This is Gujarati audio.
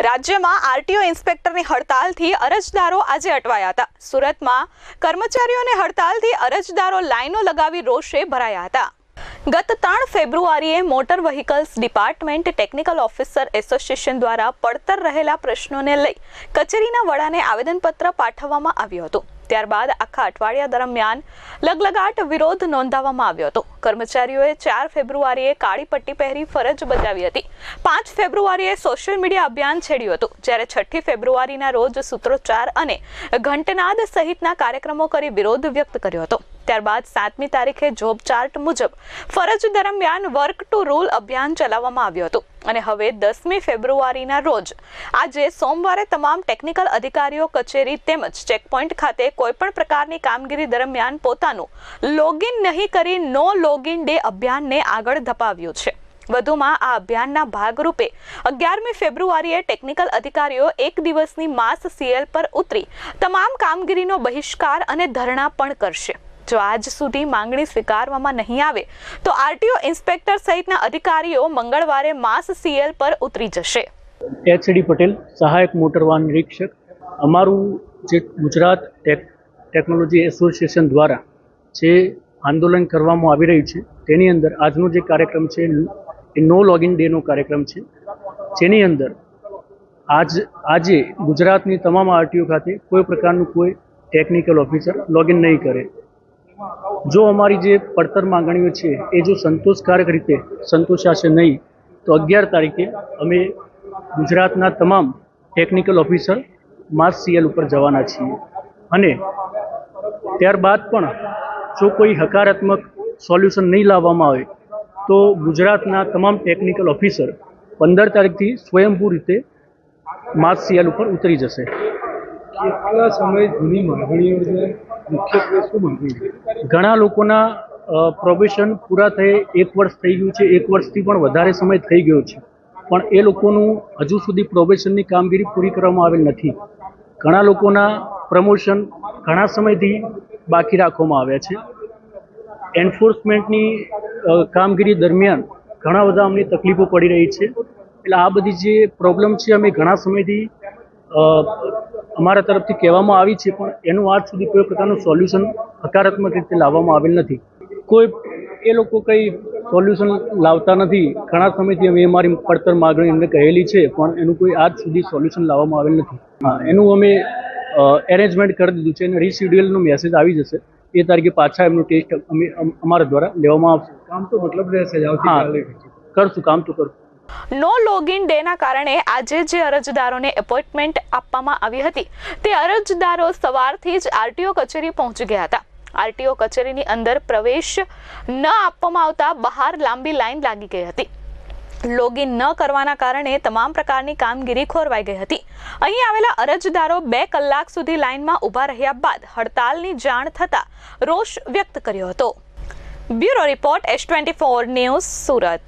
રાજ્યમાં આરટીઓ ઇન્સ્પેક્ટરની હડતાલથી અરજદારો આજે અટવાયા હતા. સુરતમાં કર્મચારીઓને હડતાલથી અરજદારો લાઈનો લગાવી રોષે ભરાયા હતા. ગત 3 ફેબ્રુઆરીએ motor vehicles department technical officer association દ્વારા પડતર રહેલા પ્રશ્નોને લઈ કચેરીના વડાને આવેદનપત્ર પાઠવવામાં આવ્યું હતું. ત્યારબાદ આખા અઠવાડિયા દરમિયાન લગલગાટ વિરોધ નોંધાવવામાં આવ્યો હતો. કર્મચારીઓએ 4 ફેબ્રુઆરીએ કાળી પટ્ટી પહેરી ફરજ બજાવી હતી. 5 ફેબ્રુઆરીએ સોશિયલ મીડિયા અભિયાન છેડ્યું હતું, જ્યારે 6 ફેબ્રુઆરીના રોજ સૂત્રોચ્ચાર અને ઘંટનાદ સહિતના કાર્યક્રમો કરી વિરોધ વ્યક્ત કર્યો હતો. ત્યારબાદ 7મી તારીખે જોબ ચાર્ટ મુજબ ફરજ દરમિયાન વર્ક ટુ રૂલ અભિયાન ચલાવવામાં આવ્યું હતું અને હવે 10મી ફેબ્રુઆરીના રોજ આજે સોમવારે તમામ ટેકનિકલ અધિકારીઓ કચેરી તેમજ ચેકપોઇન્ટ ખાતે કોઈપણ પ્રકારની કામગીરી દરમિયાન પોતાનું લોગિન નહીં કરી નો લોગિન ડે અભિયાનને આગળ ધપાવ્યું છે. વધુમાં આ અભિયાનના ભાગરૂપે 11મી ફેબ્રુઆરીએ ટેકનિકલ અધિકારીઓ એક દિવસની માસ સીએલ પર ઉતરી તમામ કામગીરીનો બહિષ્કાર અને ધરણા પણ કરશે. જો આજ સુધી માંગણી સ્વીકારવામાં નહીં આવે તો આરટીઓ ઇન્સ્પેક્ટર સહિતના અધિકારીઓ મંગળવારે માસ સીએલ પર ઉતરી જશે. એચડી પટેલ, સહાયક મોટર વાહન નિરીક્ષક. અમારું જે ગુજરાત ટેકનોલોજી એસોસિએશન દ્વારા જે આંદોલન કરવામાં આવી રહ્યું છે તેની અંદર આજનો જે કાર્યક્રમ છે એ નો લોગિન ડેનો કાર્યક્રમ છે, જેની અંદર આજે ગુજરાતની તમામ આરટીઓ ખાતે કોઈ પ્રકારનું કોઈ ટેકનિકલ ઓફિસર લોગિન નહીં કરે. જો અમારી જે પડતર માંગણીઓ છે એ જો સંતોષકારક રીતે સંતોષાશે નહીં તો 11 તારીખે અમે ગુજરાતના તમામ ટેકનિકલ ઓફિસર માસ સીએલ ઉપર જવાના છીએ અને ત્યારબાદ પણ જો કોઈ હકારાત્મક સોલ્યુશન નહીં લાવવામાં આવે તો ગુજરાતના તમામ ટેકનિકલ ઓફિસર 15 તારીખથી સ્વયંભૂ રીતે માસ સીએલ ઉપર ઉતરી જશે. કેટલા સમય જૂની માંગણીઓ છે? મુખ્યત્વે શું માંગણી? ઘણા લોકોના પ્રોબેશન પૂરા થયે 1 વર્ષ થઈ ગયું છે, 1 વર્ષથી પણ વધારે સમય થઈ ગયો છે, પણ એ લોકોનું હજુ સુધી પ્રોબેશનની કામગીરી પૂરી કરવામાં આવેલ નથી. ઘણા લોકોના પ્રમોશન ઘણા સમયથી બાકી રાખવામાં આવ્યા છે. એન્ફોર્સમેન્ટની કામગીરી દરમિયાન ઘણા બધા અમને તકલીફો પડી રહી છે. એટલે આ બધી જે પ્રોબ્લેમ છે અમે ઘણા સમયથી અમારા તરફથી કહેવામાં આવી છે, પણ એનું આજ સુધી કોઈ પ્રકારનું સોલ્યુશન હકારાત્મક રીતે લાવવામાં આવેલ નથી. એ લોકો કંઈ સોલ્યુશન લાવતા નથી. ઘણા સમયથી અમે અમારી પડતર માગણી એમને કહેલી છે, પણ એનું કોઈ આજ સુધી સોલ્યુશન લાવવામાં આવેલ નથી. એનું અમે એરેન્જમેન્ટ કરી દીધું છે અને રીશિડ્યુલનો મેસેજ આવી જશે. એ તારીખે પાછા એમનું ટેસ્ટ અમે અમારા દ્વારા લેવામાં આવશે. કામ તો મતલબ રહેશે જ, આવતીકાલે કરશું, કામ તો કરશું. નો લોગિન ડેના કારણે આજે જે અરજદારોને એપોઇન્ટમેન્ટ આપવામાં આવી હતી તે અરજદારો સવારથી જ આરટીઓ કચેરી પહોંચી ગયા હતા. આરટીઓ કચેરીની અંદર પ્રવેશ ન આપવામાં આવતા બહાર લાંબી લાઈન લાગી ગઈ હતી. લોગિન ન કરવાના કારણે તમામ પ્રકારની કામગીરી ખોરવાઈ ગઈ હતી. અહીં આવેલા અરજદારો 2 કલાક સુધી લાઈનમાં ઊભા રહ્યા બાદ હડતાલની જાણ થતા રોષ વ્યક્ત કર્યો હતો. Bureau report S24 news, Surat.